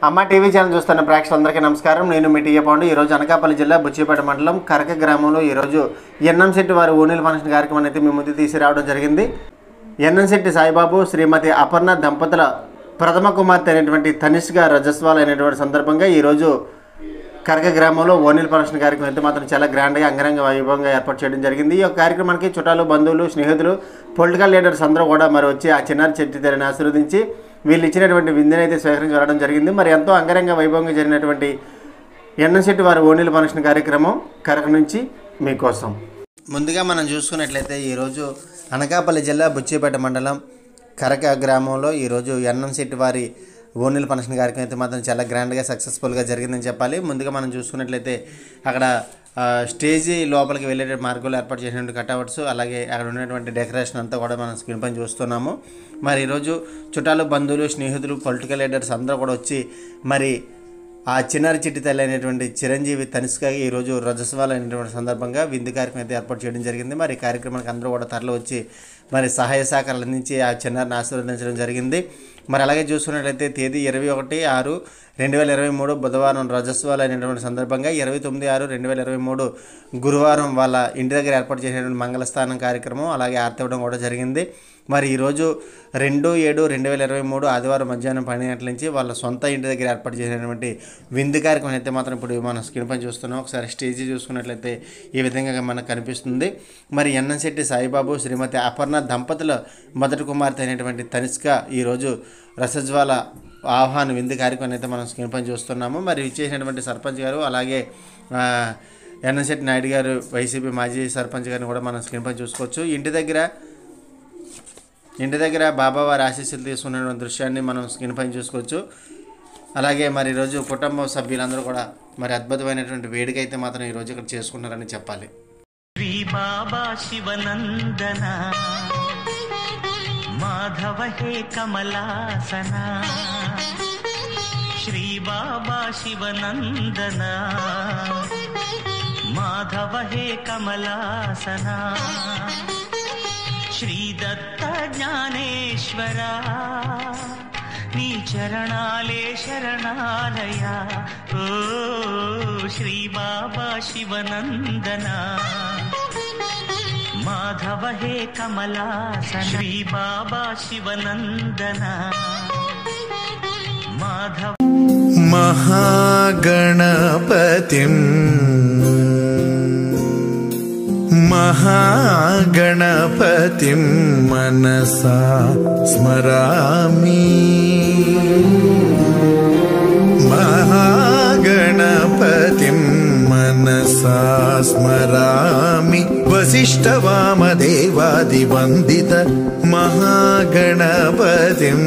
అమ్మ TV channel చూస్తున్న ప్రేక్షకులందరికీ నమస్కారం. నేను మీ టీఏ పాండు. ఈరోజు అనకాపల్లి జిల్లా బుచ్చిపేట మండలం కరక గ్రామంలో ఈరోజు ఎన్ఎంశెట్టి వారి ఓనీల ఫంక్షన్ కార్యక్రమం అయితే మీ ముందు తీసుకురావడం జరిగింది. ఎన్ఎంశెట్టి సాయిబాబు శ్రీమతి అపర్ణ దంపతుల ప్రథమ కుమార్తె అయినటువంటి తనిష్క రజస్వాల్ అయినటువంటి సందర్భంగా ఈరోజు కరక గ్రామంలో ఓనీల ఫంక్షన్ కార్యక్రమం అయితే మాత్రం చాలా గ్రాండ్గా అంగరంగ వైభవంగా ఏర్పాటు చేయడం జరిగింది. ఈ యొక్క కార్యక్రమానికి చుట్టాలు, బంధువులు, స్నేహితులు, పొలిటికల్ లీడర్స్ అందరూ కూడా మరి వచ్చి ఆ చిన్నారి చెట్టి తల్లిని ఆశీర్వదించి వీళ్ళు ఇచ్చినటువంటి విందుని అయితే స్వీకరించి వెళ్ళడం జరిగింది. మరి ఎంతో అంగరంగ వైభవంగా జరిగినటువంటి ఎన్ఎంశెట్టి వారి ఓనీల ఫంక్షన్ కార్యక్రమం కరక నుంచి మీకోసం. ముందుగా మనం చూసుకున్నట్లయితే ఈరోజు అనకాపల్లి జిల్లా బుచ్చిపేట మండలం కరక గ్రామంలో ఈరోజు ఎన్ఎంశెట్టి వారి ఓనీల ఫంక్షన్ కార్యక్రమం అయితే మాత్రం చాలా గ్రాండ్గా సక్సెస్ఫుల్గా జరిగిందని చెప్పాలి. ముందుగా మనం చూసుకున్నట్లయితే అక్కడ స్టేజీ లోపలికి వెళ్ళే మార్గంలో ఏర్పాటు చేసినటువంటి కట్అవుట్స్, అలాగే అక్కడ ఉన్నటువంటి డెకరేషన్ అంతా కూడా మనం స్క్రీన్ పైన చూస్తున్నాము. మరి ఈరోజు చుట్టాలు, బంధువులు, స్నేహితులు, పొలిటికల్ లీడర్స్ అందరూ కూడా వచ్చి మరి ఆ చిన్నారి చిట్టి తల్లి అయినటువంటి చిరంజీవి తనిష్క ఈరోజు రజస్వాల్ అయినటువంటి సందర్భంగా విందు కార్యక్రమం అయితే ఏర్పాటు చేయడం జరిగింది. మరి ఈ కార్యక్రమానికి అందరూ కూడా తరలి వచ్చి మరి సహాయ సహకారాలు అందించి ఆ చిన్నారిని ఆశీర్వదించడం జరిగింది. మరి అలాగే చూసుకున్నట్లయితే తేదీ 21/6/2023 బుధవారం రజస్వాల్ అయినటువంటి సందర్భంగా 29/6/2023 గురువారం వాళ్ళ ఇంటి దగ్గర ఏర్పాటు చేసినటువంటి మంగళస్థానం కార్యక్రమం, అలాగే ఆర్తి ఇవ్వడం కూడా జరిగింది. మరి ఈరోజు 2/7/2023 ఆదివారం మధ్యాహ్నం 12 గంటల నుంచి వాళ్ళ సొంత ఇంటి దగ్గర ఏర్పాటు చేసినటువంటి విందు కార్యక్రమం అయితే మాత్రం ఇప్పుడు మనం స్క్రీన్ పైన చూస్తున్నాం. ఒకసారి స్టేజీ చూసుకున్నట్లయితే ఈ విధంగా మనకు కనిపిస్తుంది. మరి ఎన్ఎంశెట్టి సాయిబాబు శ్రీమతి అపర్ణ దంపతుల మొదటి కుమార్తె అయినటువంటి తనిష్క ఈరోజు రసజ్వాల ఆహ్వాన విందు కార్యక్రమం అయితే మనం స్క్రీన్ పైన చూస్తున్నాము. మరి ఇచ్చేసినటువంటి సర్పంచ్ గారు, అలాగే ఎన్ఎంశెట్టి నాయుడు గారు, వైసీపీ మాజీ సర్పంచ్ గారిని కూడా మనం స్క్రీన్ పైన చూసుకోవచ్చు. ఇంటి దగ్గర బాబావారి ఆశీస్సులు తీసుకున్న దృశ్యాన్ని మనం స్క్రీన్ పైన చూసుకోవచ్చు. అలాగే మరి ఈరోజు కుటుంబ సభ్యులందరూ కూడా మరి అద్భుతమైనటువంటి వేడుక అయితే మాత్రం ఈరోజు ఇక్కడ చేసుకున్నారని చెప్పాలి. శ్రీ బాబా శివనందన మాధవ హే కమలాసన, శ్రీ బాబా శివనందన మాధవ హే కమలాసన, శ్రీ దత్త జ్ఞానేశ్వర నీ చరణాలే శరణాలయ, ఓ శ్రీ బాబా శివనందన మాధవ హే కమలాసన, శ్రీ బాబా శివనందన మాధవ. మహాగణపతిం మహాగణపతిం మనసా స్మరామి, మహాగణపతిం మనసా స్మరామి, వసిష్ఠవామదేవాది వందిత మహాగణపతిం.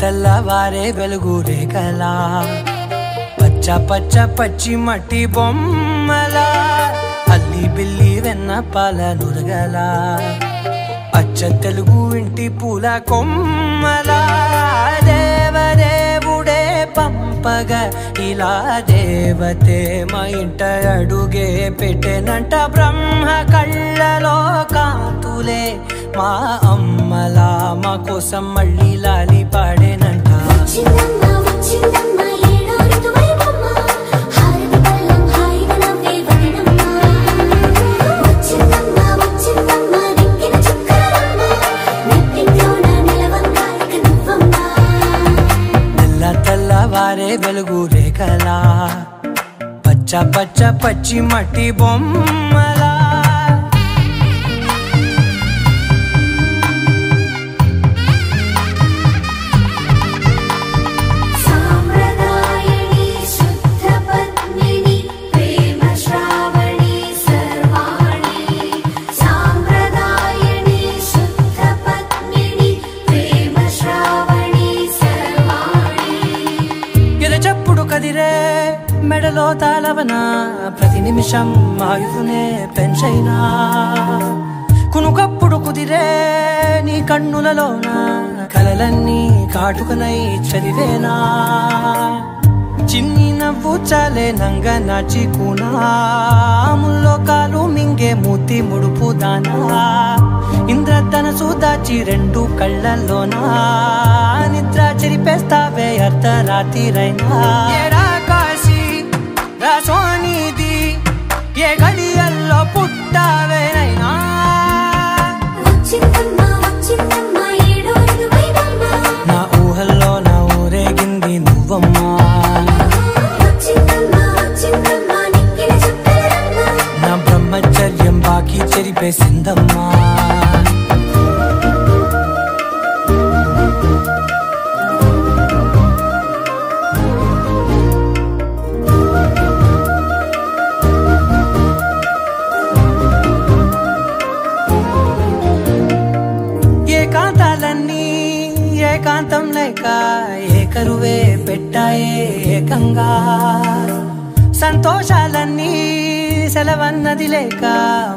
తెల్లవారే వెలుగు రేఖలా, పచ్చ పచ్చ పచ్చి మట్టి బొమ్మలా, అల్లి బిల్లి వెన్న పాల నురగలా, అచ్చ తెలుగు ఇంటి పూల కొమ్మలా, దేవదేవుడే పంపగా ఇలా దేవతే మా ఇంట అడుగే పెట్టెనంట, బ్రహ్మ కళ్ళలో కాంతులే మా అమ్మలా మా కోసం మళ్ళీ లాలి పాడేనంట. తెల్లవారే వెలుగు రేఖలా, పచ్చ పచ్చ పచ్చి మట్టి బొమ్మలా, నవనా ప్రతి నిమిషం ఆయుధునే పెంచైనా కునుకప్పుడు కుదిరే నీ కన్నులలోన కలలన్నీ కాటుకనై చదివేనా చిన్ని నవ్వు చాలే నంగ నాచి కూనాముల్లో కాలు మింగే మూతి ముడుపు దానా ఇంద్రధనసు దాచి రెండు కళ్ళల్లోనా నిద్ర చెరిపేస్తావే అర్ధరాత్రిరైనా ఏరా కాశీ రా సోనిది ఏ గడియల్లో పుట్టావేనైనా నా ఊహల్లో నా ఊరేగింది నువ్వమ్మా నా బ్రహ్మచర్యం బాకీ చెరిపేసిందమ్మా ఏకాంతాలన్నీ ఏకాంతం లేక ఏకరువే పెట్టాయే ఏకంగా సంతోషాలన్నీ సెలవన్నది లేక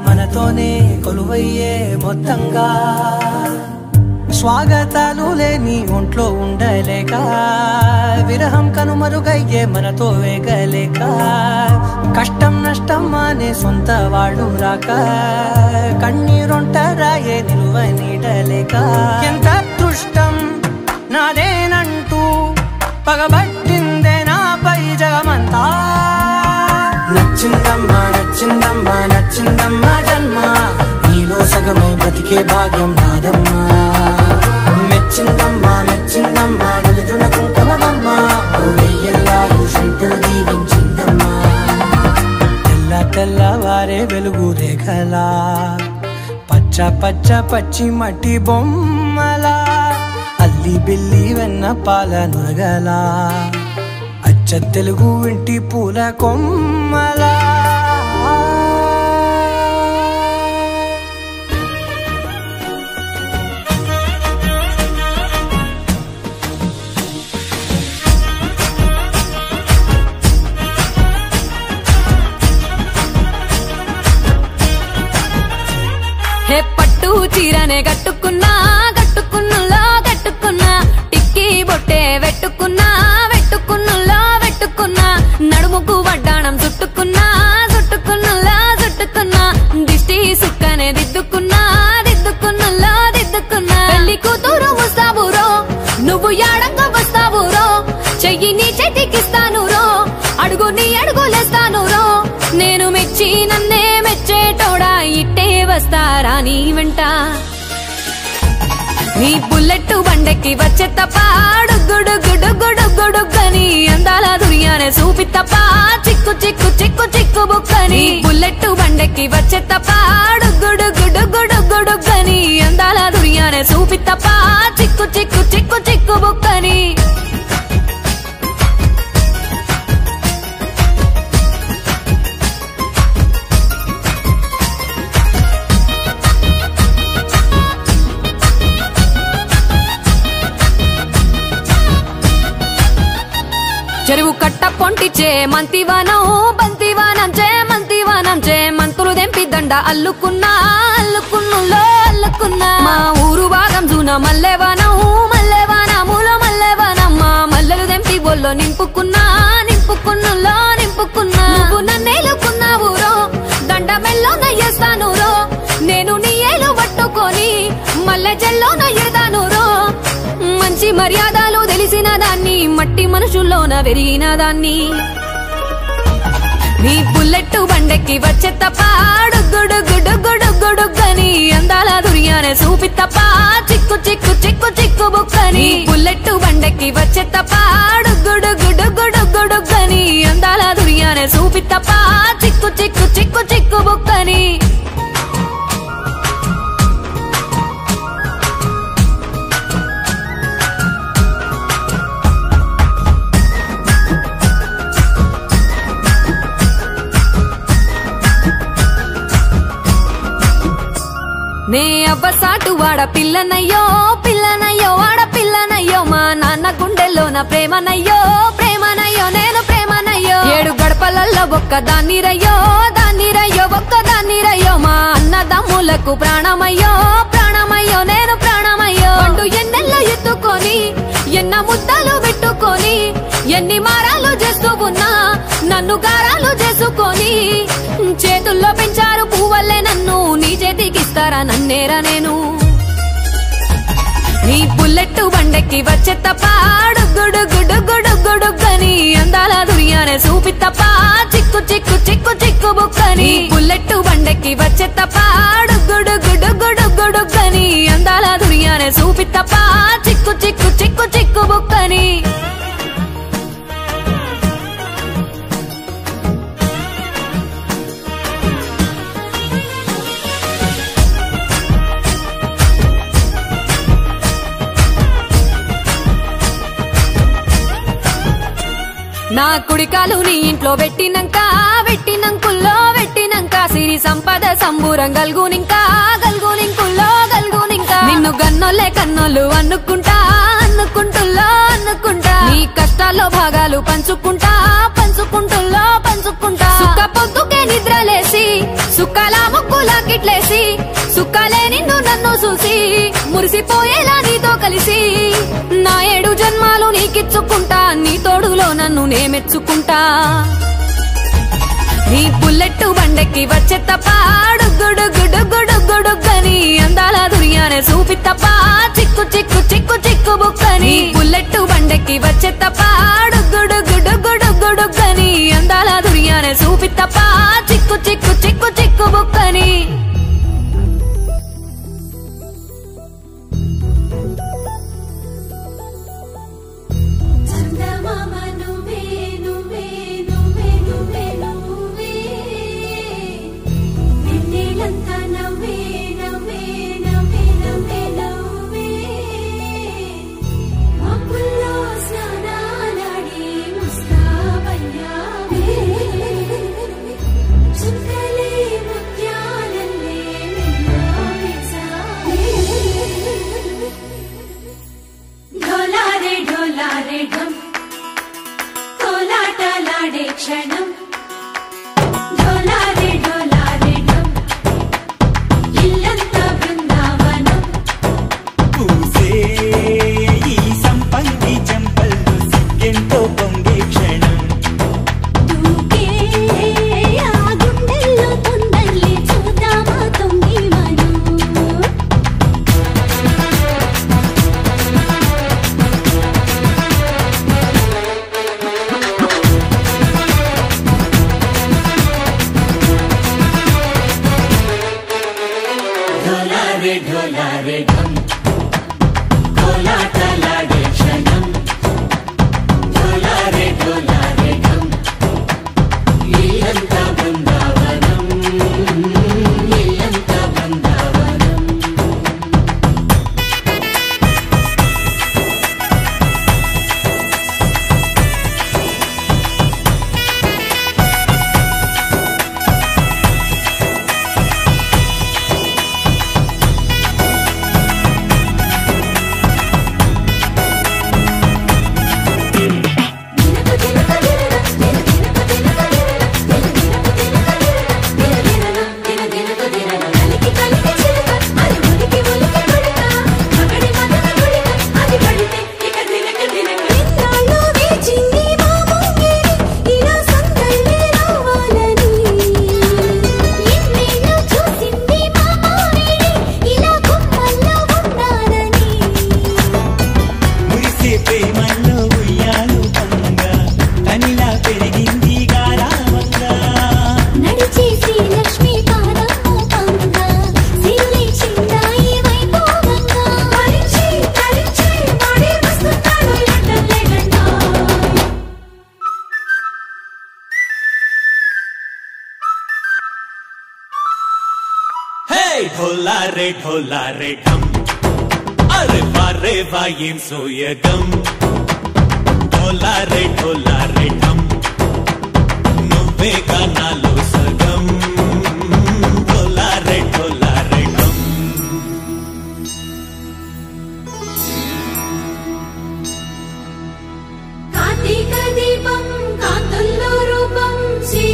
మనతోనే కొలువయ్యే మొత్తంగా స్వాగతాలు లేని ఒంట్లో ఉండలేక విరహం కనుమరుగయ్యే మనతో వేగలేక కష్టం నష్టం అనే సొంత వాళ్ళు రాక కన్నీరొంటరాయే నిలువ నీడలేక ఎంత అదృష్టం నాదేనంటూ పగబట్టిందే నాపై జగమంతా నచ్చిందమ్మా నచ్చిందమ్మా నచ్చిందమ్మా జన్మ నీలో సగమై బ్రతికే భాగ్యం నాదమ్మా మెచ్చిందమ్మా మెచ్చిందమ్మా నలుజున కుంకుమమ్మా వెయ్యల్లాలు శంకులు దీవించిందమ్మా తెల్ల తెల్లవారే వెలుగు రేఖలా పచ్చ పచ్చ పచ్చి మట్టి బొమ్మలా అల్లి బిల్లి వెన్న పాల నురగలా అచ్చ తెలుగు ఇంటి పూల కొమ్మలా హే పట్టు చీరనే కట్టుకున్నా కట్టుకున్నులో కట్టుకున్నా టిక్కీ బొట్టే వెట్టుకున్నా వెట్టుకున్నులో వెట్టుకున్నా నడుముకు వడ్డాణం చుట్టుకున్నా చుట్టుకున్నులో చుట్టుకున్నా దిష్టి సుక్కనే దిద్దుకున్నా దిద్దుకున్నులో దిద్దుకున్నా పెళ్లి కూతురు ముస్తాబురో నువ్వు యాడంగా వస్తావురో చెయ్యి నీ చేతికిస్తాను రో అడుగు నీ అడుగులేస్తాను రో నేను మెచ్చి నన్నే మెచ్చేటోడా ఇట్టే వస్తారా నీ వెంట నీ బుల్లెట్ బండెక్కి వచ్చే తప్ప గుడుగుడుగుడుగుడుగుడుగని అందాల దుర్యానే చూపి తప్ప చిక్కు చిక్కు చిక్కు చిక్కు బుక్కని బుల్లెట్ బండెక్కి వచ్చే తప్ప గుడుగుడుగుడుగుడుగని అందాల దుర్యానే చూపి తప్ప చిక్కు చిక్కు చిక్కు చిక్కు బుక్కని చెరువు కట్ట పొంటిచే మంతివానం బంతివానం చే మంతివానం చే మంతులు దెంపి దండ అల్లుకున్నా అల్లుకున్నులో అల్లుకున్నా మా ఊరు భాగం జూన మల్లెవానం మల్లెవానములో మల్లెవానం మా మల్లెలు దెంపి బొల్లో నింపుకున్నా నింపుకున్నులో నింపుకున్నా నువ్వు నన్నేలుకున్నావు రో దండ మెల్లో నయ్యేస్తాను రో నేను నీ ఏలు పట్టుకొని మల్లె జల్లో నయ్యేదాను రో మంచి మర్యాదలు తెలిసిన దాన్ని మట్టి మనుషుల్లోన పెరిగిన దాన్ని నీ బుల్లెట్ బండెక్కి వచ్చే తప్ప గుడుగుడుగుడుగుడుగని అందాల దుర్యానే చూపి తప్ప చిక్కు చిక్కు చిక్కు చిక్కు బుక్కని బుల్లెట్ బండెక్కి వచ్చే తప్ప గుడుగుడుగుడుగుడుగని అందాల దుర్యానే చూపి తప్ప చిక్కు చిక్కు చిక్కు చిక్కు బుక్కని నే అవ్వసాటు వాడ పిల్లనయ్యో పిల్లనయ్యో వాడ పిల్లనయ్యో మా నాన్న గుండెల్లో నా ప్రేమనయ్యో ప్రేమనయ్యో నేను ప్రేమనయ్యో 7 గడపలలో పిల్లల ఒక్కదాన్ని రయ్యో ఒక్కదాన్ని రయ్యో మా అన్నదమ్ములకు ప్రాణమయ్యో నేను ప్రాణమయ్యో అంటూ ఎన్నెల్లో ఎత్తుకొని ఎన్న ముద్దలు పెట్టుకొని ఎన్ని మారాలు చేస్తూ ఉన్నా నన్ను గారాలు చేసుకొని చేతుల్లో పెంచారు పువ్వల్లే నన్ను నీ చేతికిస్తారా నన్నేరా నేను నీ బుల్లెట్టు బండెక్కి వచ్చే తప్ప గుడుగుడుగుడుగుడుగుడుగని అందాల దుర్యానే చూపి తప్ప చిక్కు చిక్కు చిక్కు చిక్కు బుక్కని బుల్లెట్టు బండెక్కి వచ్చే తప్ప గుడుగుడుగుడుగుడుగని అందాల దుర్యానే చూపి తప్ప చిక్కు చిక్కు చిక్కు చిక్కు బుక్కని నా కుడికాలు నీ ఇంట్లో పెట్టినంక సిరి సంపద సంబూరం గల్గునింకా నిన్ను గన్నోలే కన్నోళ్ళు అనుకుంటా నీ కష్టాల్లో భాగాలు పంచుకుంటా సుక్క పొద్దుకే నిద్రలేసి సుక్కల ముక్కులా కిట్లేసి సుక్కలే నిన్ను నన్ను చూసి మురిసిపోయేలా నీతో కలిసి నా 7 జన్మాలు నీకిచ్చుకుంటా నీ తోడులో నన్ను నే మెచ్చుకుంటా నీ బుల్లెట్టు బండెక్కి వచ్చే తప్ప గుడుగుడుగుడుగుడుగని అందాల దుర్యానే చూపి తప్ప చిక్కు చిక్కు చిక్కు చిక్కు బుక్కని బుల్లెట్టు బండెక్కి వచ్చే తప్ప గుడుగుడుగుడుగుడుగని అందాల దుర్యానే చూపి తప్ప చిక్కు చిక్కు చిక్కు చిక్కు బుక్కని క్షణం ఇల్లంతా బృందావనం పూసే ఈ సంపంగి చెంపల్లో సిగ్గెంతో పొంగే క్షణం దూకే ఆ గుండెల్లో తొందరలే చూద్దామా తొంగి మనం ढोलारे ढम कोलाटलाडे क्षणम ढोलारे ढम इल्लंता बृंदावनम ढोलारे ढम अरे वारे वायें सोयगम ढोलारे ढम నువ్వే గానాలో సగం ढोलारे ढम కార్తీక దీపం కాంతుల్లో రూపం శ్రీ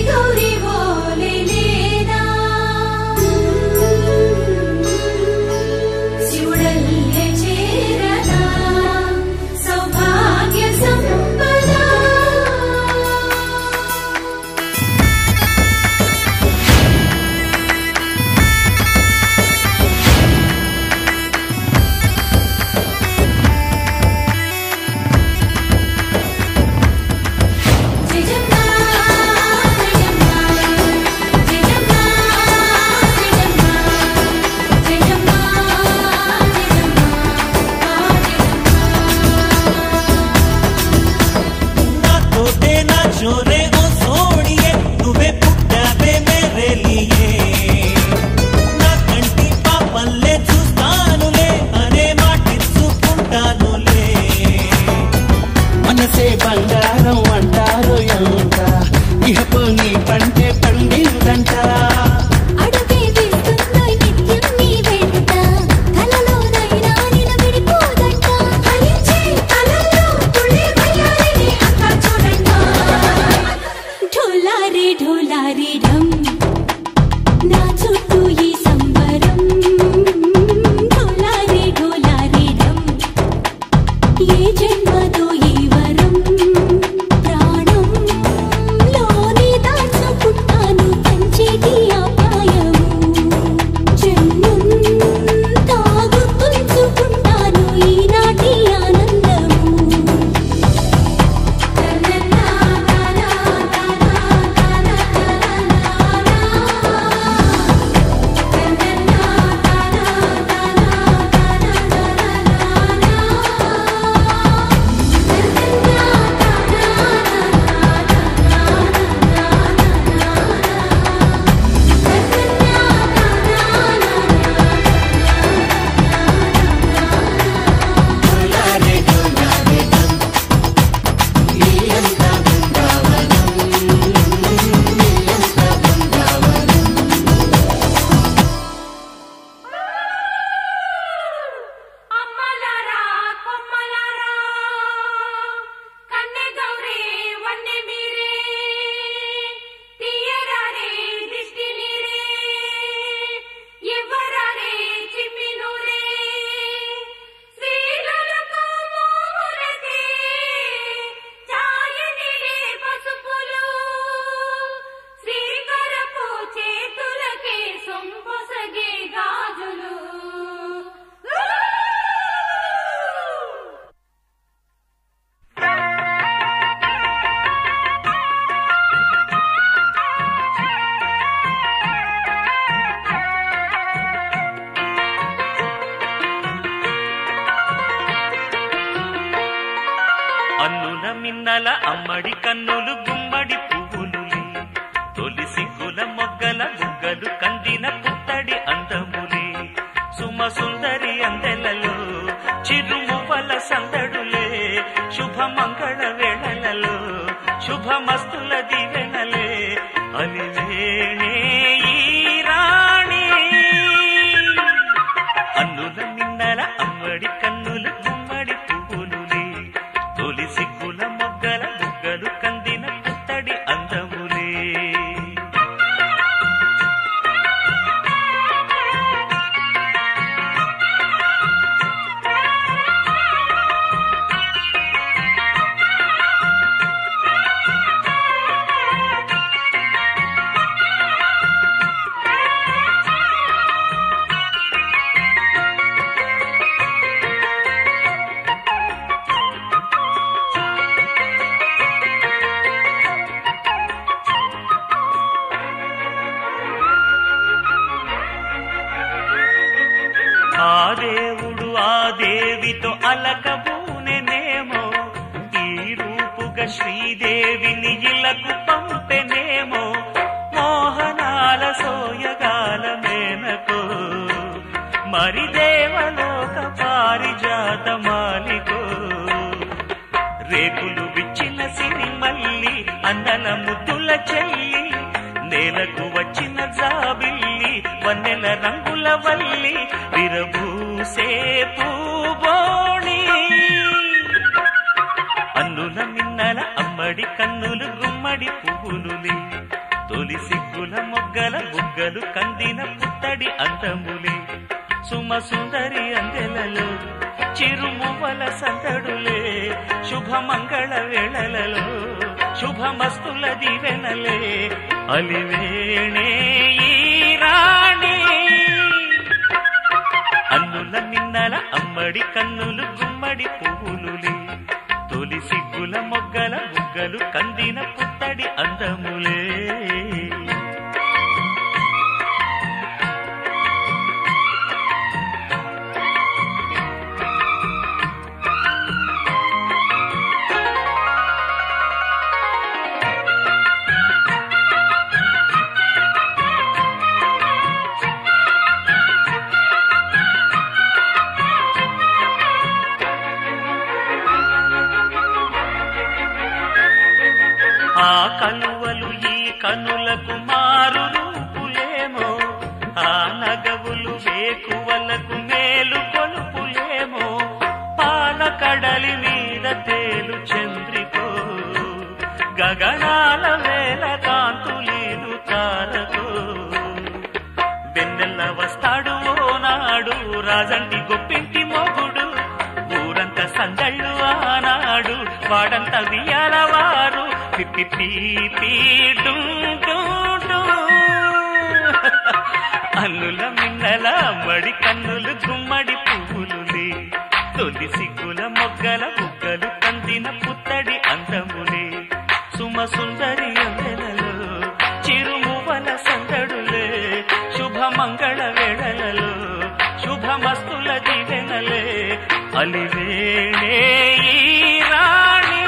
మిన్నల అమ్మడి కన్నులు గుమ్మడి పువ్వులులే తొలి సిగ్గుల మొగ్గల బుగ్గలు కందిన పుత్తడి అందములే సుమ సుందరి అందెలలో చిరుమువ్వల సందడులే శుభ మంగళ వేళలలో శుభమస్తుల దీవెనలే అలివేణే ఈ రాణి అన్నుల మిన్నల అమ్మడి కన్నులు గుమ్మడి పువ్వులులే తొలి సిగ్గుల మొగ్గల బుగ్గలు కందిన పుత్తడి అందములే ఆ దేవుడు ఆ దేవితో అలకబూనెనేమో ఈ రూపుగా శ్రీదేవిని ఇలకు పంపెనేమో మోహనాల సోయగాల మేనకో మరి దేవలోక పారిజాత మాలికో రేకులు విచ్చిన సిరిమల్లి అందల ముద్దుల చెల్లి నేలకు వచ్చిన జాబిల్లి వన్నెల రంగుల వల్లి విరబూసే పూబోణి అన్నుల మిన్నల అమ్మడి కన్నులు గుమ్మడి పువ్వులులే తొలి సిగ్గుల మొగ్గల బుగ్గలు కందిన పుత్తడి అందములే సుమ సుందరి అందెలలో చిరుమువ్వల సందడులే శుభమంగళ వేళలలో శుభమస్తుల దీవెనలే అలివేణే ఈ రాణి అన్నుల మిన్నల అమ్మడి కన్నులు గుమ్మడి పువ్వులులే తొలి సిగ్గుల మొగ్గల బుగ్గలు కందిన పుత్తడి అందములే ఆ కలువలు ఈ కనులకు మారు రూపులేమో ఆ నగవులు వేకువలకు మేలు కొలుపులేమో పాల కడలి మీద తేలు చంద్రికో గగనాల వేల కాంతులీలు తారకో వెన్నెల్ల వస్తాడు ఓనాడు రాజంటి గొప్పింటి మొగుడు ఊరంతా సందళ్ళు ఆనాడు వాడంతా వియాలవారు అల్లుల మిన్నల మడి కన్నులు గుమ్మడి పువ్వులులే తొలి సిగ్గుల మొగ్గల బుగ్గలు కందిన పుత్తడి అందములే సుమ సుందరి అందెలలో చిరుమువ్వల సందడులే శుభమంగళ వేళలలో శుభమస్తుల దీవెనలే అలివేణే ఈ రాణి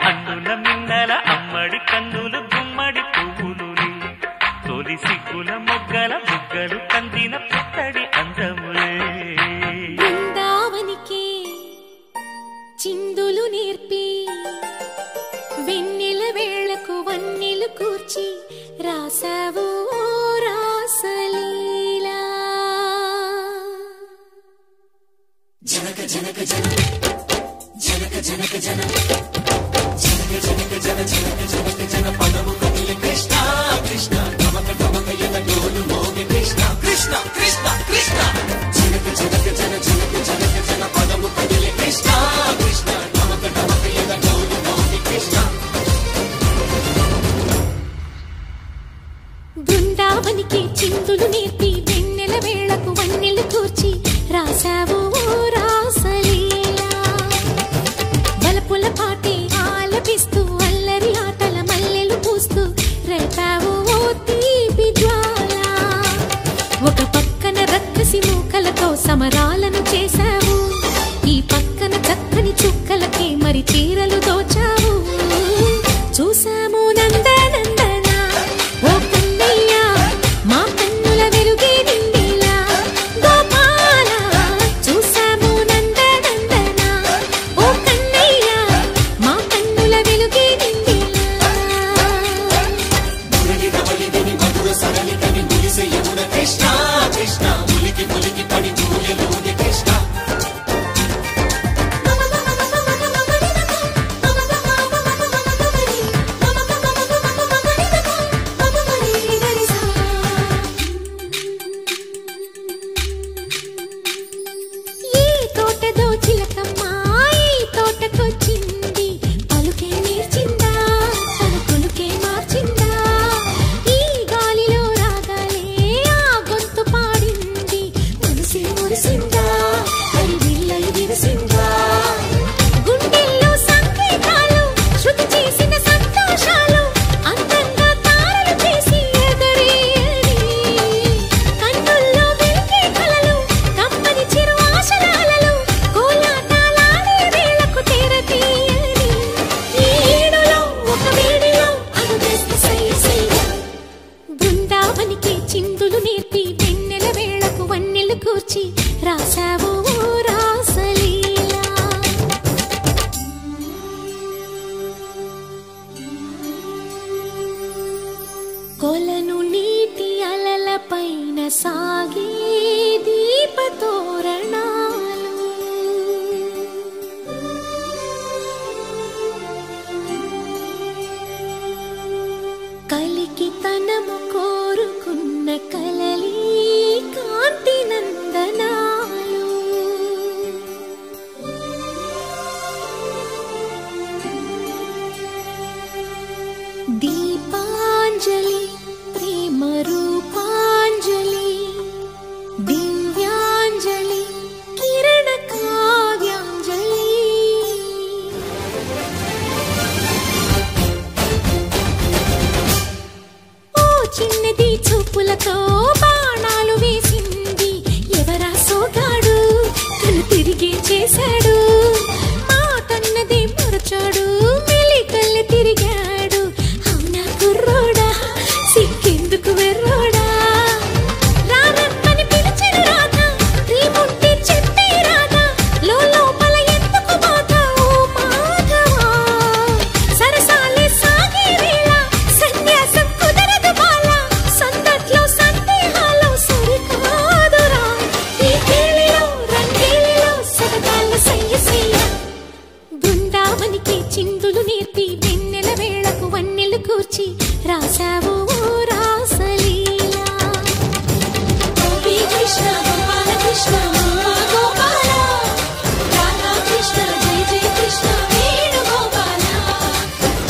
అన్నుల మిన్నల అమ్మడి కన్నులు గుమ్మడి పువ్వులులే తొలి సిగ్గుల మొగ్గల బుగ్గలు కందిన పుత్తడి అందములే బృందావనికి చిందులు నేర్పి వెన్నెల వేళకు వన్నెలు కూర్చి రాసావు రాసలీలా జనక జనక జన జనక జనక జన జనక జనక జన జనక జనక జన పదము కదిలి కృష్ణ కృష్ణ ధమక ధమక ఎన డోలు మోగి కృష్ణ కృష్ణ కృష్ణ కృష్ణ జనక జనక జన జనక జనక జన పదము కదిలి కృష్ణ కృష్ణ ధమక ధమక ఎన డోలు మోగి కృష్ణ బృందావనికి చిందులు నేర్పి వెన్నెల వేళకు వన్నెలు కూర్చి రాసావు రాసలీలా బలపుల పాటి ఆలపిస్తూ అల్లరి ఆటల మల్లెలు పూస్తూ రేపావు తీపి జ్వాల ఒక పక్కన రక్కసి మూకలతో సమరాలను చేశావు ఈ పక్కన చక్కని చుక్కలకి కురిసిందా మరి విల్లలు విరిసిందా గుండెల్లో సంకేతాలు శృతి చేసిన సంతోషాలు అందంగా తారలు చేసి ఎగరేయని కన్నుల్లో వెలిగే కలలు కమ్మని చిరు ఆశలాలలు కోలాటాలాడే వేళకు తెరతీయని ఈ ఏడులో ఒక వేడిలో అనుదేస్తే సయ్య సయ్య బృందావనికి చిందులు నేర్పి వెన్నెల వేళకు వన్నెలు కూర్చి రాసావు రాసలీలా కొలను నీటి అలల పైన సాగే దీపతోరణాలు కలికి తనము కోరుకున్న కలలి కాంతి నందనాలు దీపాంజలి ప్రేమ రూపాంజలి దివ్యాంజలి కిరణ కావ్యాంజలి ఓ చిన్నది చూపులతో బాణాలు వేసింది ఎవరా సోగాడు తను తిరిగి చేశాడు మాటన్నది మరచాడు మెలికల్లి తిరిగాడు అవునా కుర్రోడా సిక్కెందుకు వెర్రోడా రారమ్మని పిలిచిన రాధా రీముంటే చెప్పే రాధా లోపల ఎందుకు బాధ ఓ మాధవా సరసాలే సాగే వేళ సన్యాసం కుదరదు బాల సందట్లో సందేహాలు సరికాదురా ఈ కేళిలో రంగేలిలో సరదాల సయ్య సయ్య బృందావనికి చిందులు నేర్పి వెన్నెల వేళకు వన్నెలు కూర్చి రాసావు రాసలీలా గోపీ కృష్ణ గోపాల కృష్ణ గోపాల రాధా కృష్ణ జయ జయ కృష్ణ వేణు గోపాల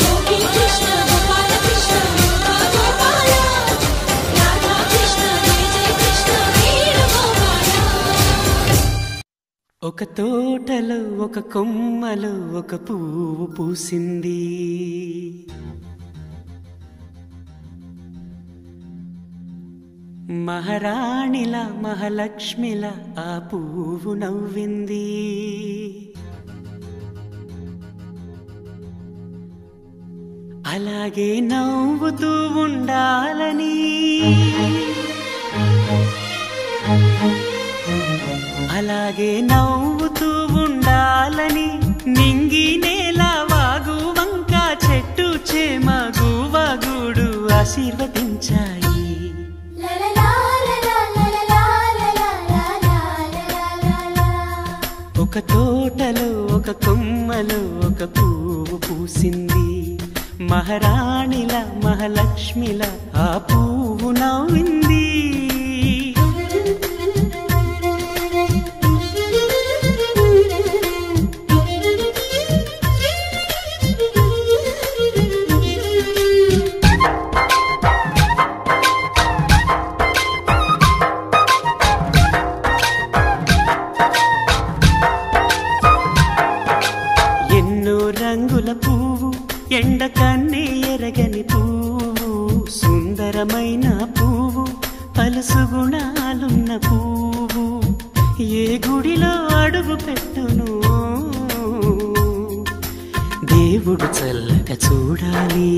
గోపీ కృష్ణ గోపాల కృష్ణ గోపాల రాధా కృష్ణ జయ జయ కృష్ణ వేణు గోపాల ఒక తోటలో ఒక కొమ్మలో ఒక పువ్వు పూసింది మహారాణిలా మహాలక్ష్మిలా ఆ పువ్వు నవ్వింది అలాగే నవ్వుతూ ఉండాలని అలాగే నవ్వుతూ ఉండాలని నింగి నేల వాగు వంక చెట్టు చేమ గువగుడు ఆశీర్వదించాయి ఒక తోటలో ఒక కొమ్మలో ఒక పువ్వు పూసింది మహారాణిలా మహాలక్ష్మిలా ఆ పువ్వు నవ్వింది ఎండ కన్నే ఎరగని పువ్వు సుందరమైన పువ్వు పలుసు గుణాలున్న పువ్వు ఏ గుడిలో అడుగు పెట్టును దేవుడు చల్లగా చూడాలి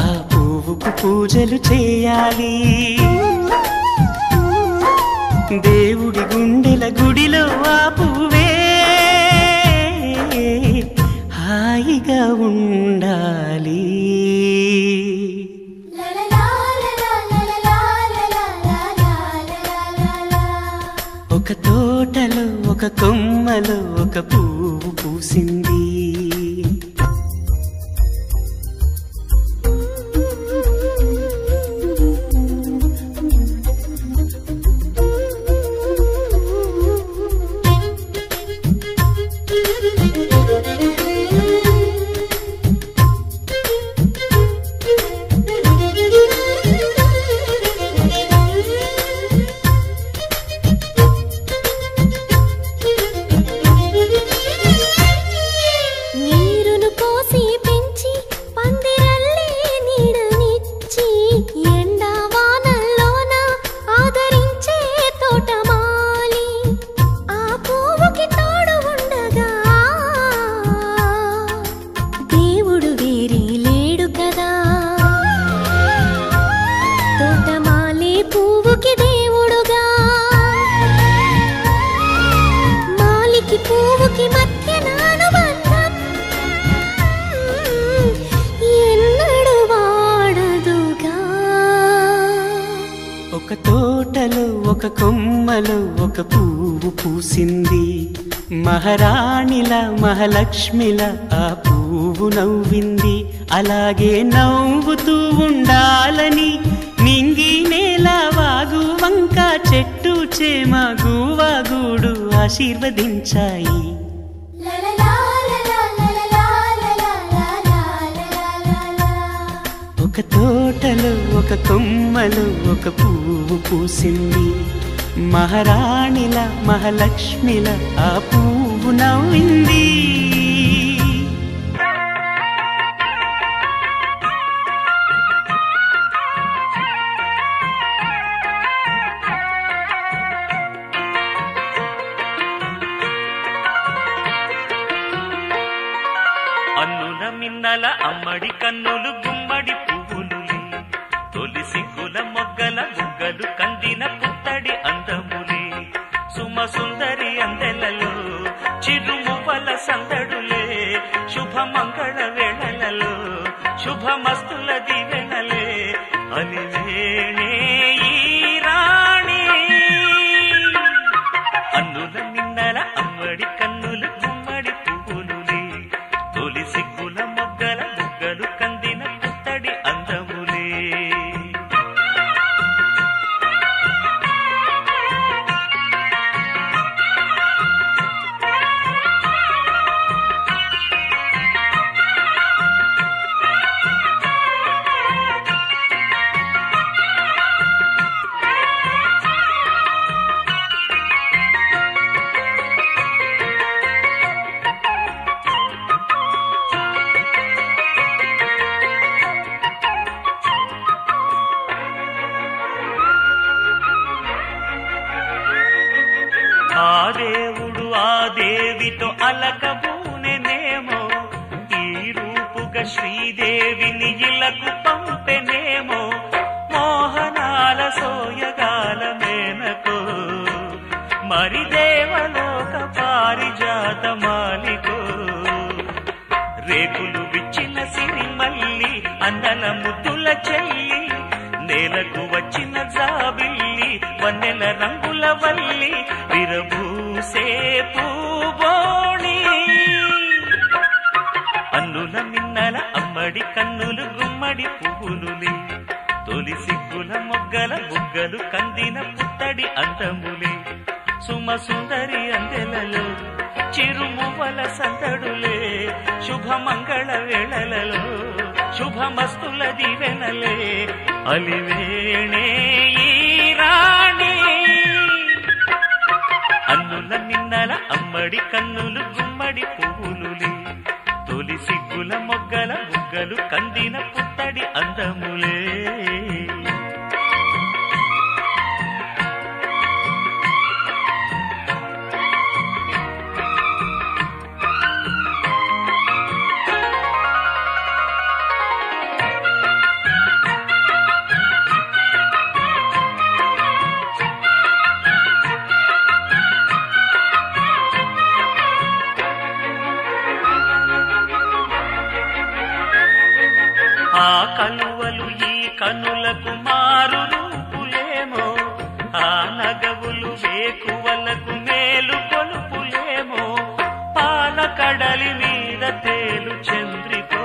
ఆ పువ్వుకు పూజలు చేయాలి దేవుడి గుండెల గుడిలో ఆ పువ్వే హాయిగా ఉండాలి ఒక తోటలో ఒక కొమ్మలో ఒక పువ్వు పూసింది తోటలో ఒక కొమ్మలో ఒక పువ్వు పూసింది. మహారాణిల మహాలక్ష్మిల ఆ పువ్వు నవ్వింది. అలాగే నవ్వుతూ ఉండాలని నింగి నేల వాగు వంక చెట్టు చేమ గువ్వ గూడు ఆశీర్వదించాయి. ఒక తోటలో ఒక కొమ్మలో ఒక పువ్వు పూసింది. మహారాణిల మహాలక్ష్మిల ఆ పువ్వు నవ్వింది. అన్నుల మిన్నల అమ్మడి కన్నులు గుమ్మడి పువ్వులులే, తొలి సిగ్గుల మొగ్గల బుగ్గలు కందిన పుత్తడి అందములే, సుమ సుందరి అందెలలో చిరుమువ్వల సందడులే, శుభ మంగళ వేళలలో శుభమస్తుల దివెనలే, అలివేణే ఈ రాణి. అన్నుల మిన్నల అమ్మడి కన్నులు గుమ్మడి పువ్వులులే, తొలి సిగ్గుల మొగ్గల బుగ్గలు కందిన పుత్తడి అందములే. ఆ దేవుడు ఆ దేవితో అలకబూనెనేమో, ఈ రూపుగా శ్రీదేవిని ఇలకు పంపెనేమో, మోహనాల సోయగాల మేనకో, మరి దేవలోక పారిజాత మాలికో, రేకులు విచ్చిన సిరిమల్లి అందల ముద్దుల చెల్లి, నేలకు వచ్చిన జాబిల్లి వన్నెల రంగుల వల్లి, విరబూసే పూబోణి. అన్నుల మిన్నల అమ్మడి కన్నులు గుమ్మడి పువ్వులులే, తొలి సిగ్గుల మొగ్గల బుగ్గలు కందిన పుత్తడి అందములే, సుమ సుందరి అందెలలో చిరుమువ్వల సందడులే, శుభమంగళ వేళలలో శుభమస్తుల దివెనలే, అలివేణే ఈ రాణి. అన్నుల మిన్నల అమ్మడి కన్నులు గుమ్మడి పువ్వులులే, తొలి సిగ్గుల మొగ్గల బుగ్గలు కందిన పుత్తడి అందములే. ఆ కలువలు ఈ కనులకు మారు రూపులేమో, ఆ నగవులు వేకువలకు మేలు కొలుపులేమో, పాల కడలి మీద తేలు చంద్రికో,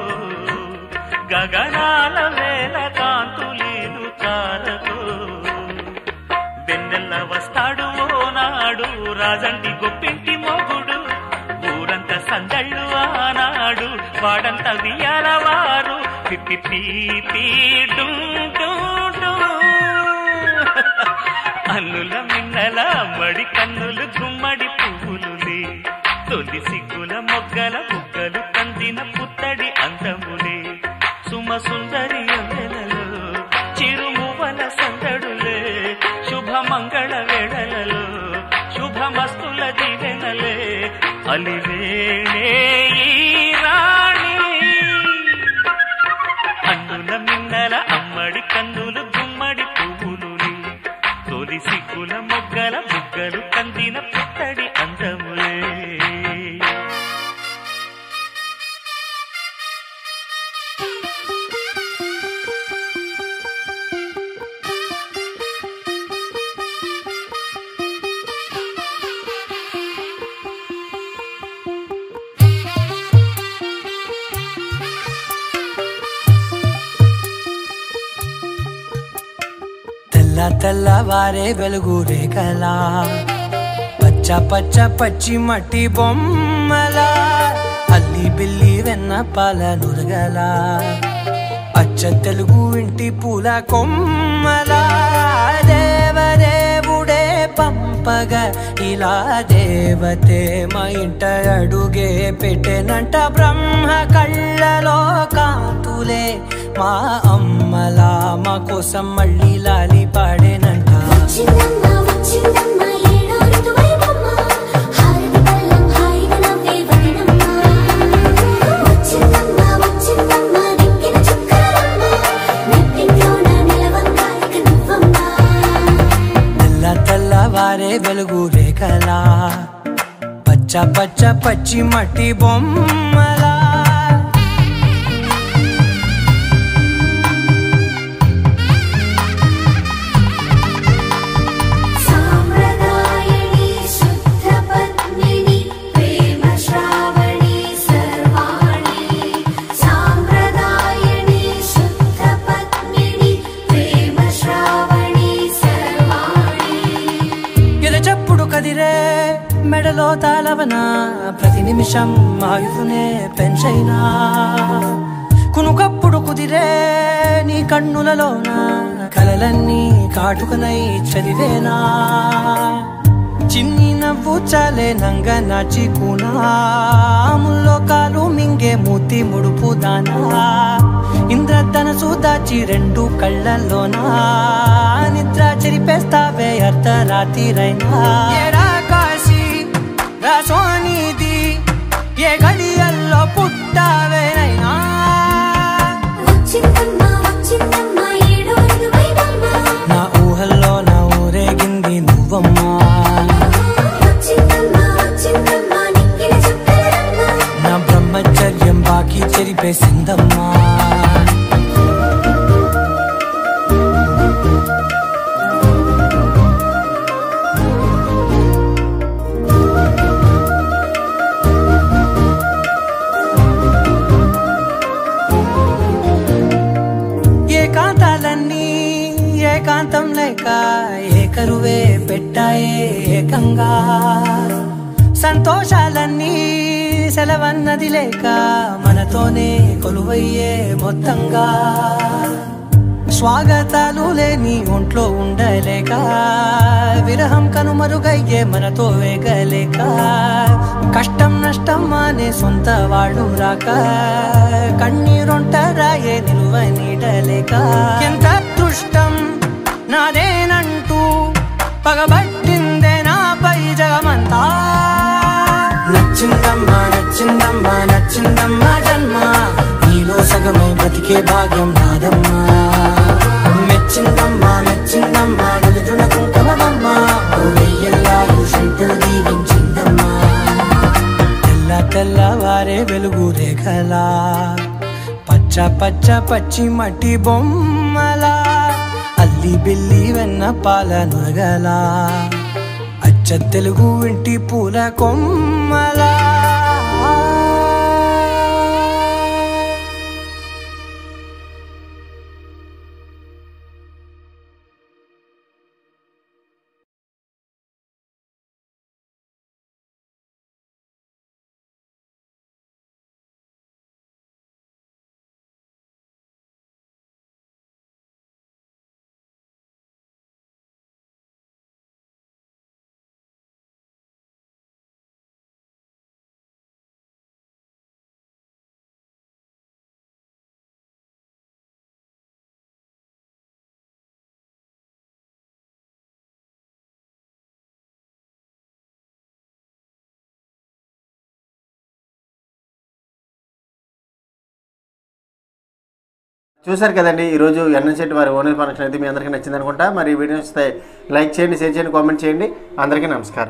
గగనాల వేల కాంతులీలు తారకో, వెన్నెల్ల వస్తాడు ఓనాడు రాజంటి గొప్పింటి మొగుడు, ఊరంతా సందళ్ళు ఆనాడు వాడంతా వియ్యాలవారు, అల్లుల మిన్నల మడి కన్నులు గుమ్మడి పువ్వులులే, తొలి సిగ్గుల మొగ్గల బుగ్గలు కందిన పుత్తడి అందములే, సుమ సుందరి అందెలలో చిరుమువ్వల సందడులే, శుభమంగళ వేళలలో శుభమస్తుల దివెనలే, అలివేణే ఈ రాణి. అన్నుల మిన్నల అమ్మడి కన్నులు గుమ్మడి పువ్వులులే, తొలి సిగ్గుల మొగ్గల బుగ్గలు కందిన పుత్తడి అందములే. తెల్లవారే వెలుగు రేఖలా పచ్చ పచ్చ పచ్చి మట్టి బొమ్మలా అల్లి బిల్లి వెన్న పాల నురగలా అచ్చ తెలుగు ఇంటి పూల కొమ్మలా దేవదేవుడే పంపగా ఇలా దేవతే మా ఇంట అడుగే పెట్టెనంట బ్రహ్మ కళ్ళలో కాంతులే మా అమ్మలా మా కోసం మళ్ళీ లాలి పాడేనంట తెల్లవారే వెలుగు రేఖలా పచ్చ పచ్చ పచ్చి మట్టి బొమ్మలా మెడలో తాళవన ప్రతి నిమిషం ఆయుధునే పెంచైనా కునుకప్పుడు కుదిరే నీ కన్నులలోన కలలన్నీ కాటుకనై చదివేనా చిన్ని నవ్వు చాలే నంగ నాచి కూనాముల్లో కాలు మింగే మూతి ముడుపు దానా ఇంద్రధనసు దాచి రెండు కళ్ళల్లోనా నిద్ర చెరిపేస్తావే అర్ధరాత్రిరైనా సోనిది ఏ గడియల్లో పుట్టావేనైనా నా ఊహల్లో నా ఊరేగింది నువ్వమ్మా నా బ్రహ్మచర్యం బాకీ చెరిపేసిందమ్మా ఏకాంతం లేక ఏకరువే పెట్టాయే ఏకంగా సంతోషాలన్నీ సెలవన్నది లేక మనతోనే కొలువయ్యే మొత్తంగా స్వాగతాలు లేని ఒంట్లో ఉండలేక విరహం కనుమరుగయ్యే మనతో వేగలేక కష్టం నష్టం అనే సొంత వాడు రాక కన్నీరొంటరాయే నిలువ నీడలేక ఎంత దృష్టం నాదేనంటూ పగబట్టిందే నాపై జగమంతా నచ్చిందమ్మా నచ్చిందమ్మా నచ్చిందమ్మా జన్మ నీలో సగమై బతికే భాగ్యం నాదమ్మా మెచ్చిందమ్మా మెచ్చిందమ్మా నిలుచున కుంకుమమ్మా వెయ్యల్లారు శంకులు దీవించిందమ్మా తెల్లవారే వెలుగు రేఖలా పచ్చ పచ్చ పచ్చి మట్టి బొమ్మలా అల్లి బిల్లి వెన్న పాల నురగలా అచ్చ తెలుగు ఇంటి పూల కొమ్మలా చూశారు కదండి ఈరోజు ఎన్ఎన్సెట్ వారి ఓనర్ ఫంక్షన్ అయితే మీ అందరికీ నచ్చింది అనుకుంటా. మరి ఈ వీడియో వస్తే లైక్ చేయండి, షేర్ చేయండి, కామెంట్ చేయండి. అందరికీ నమస్కారం.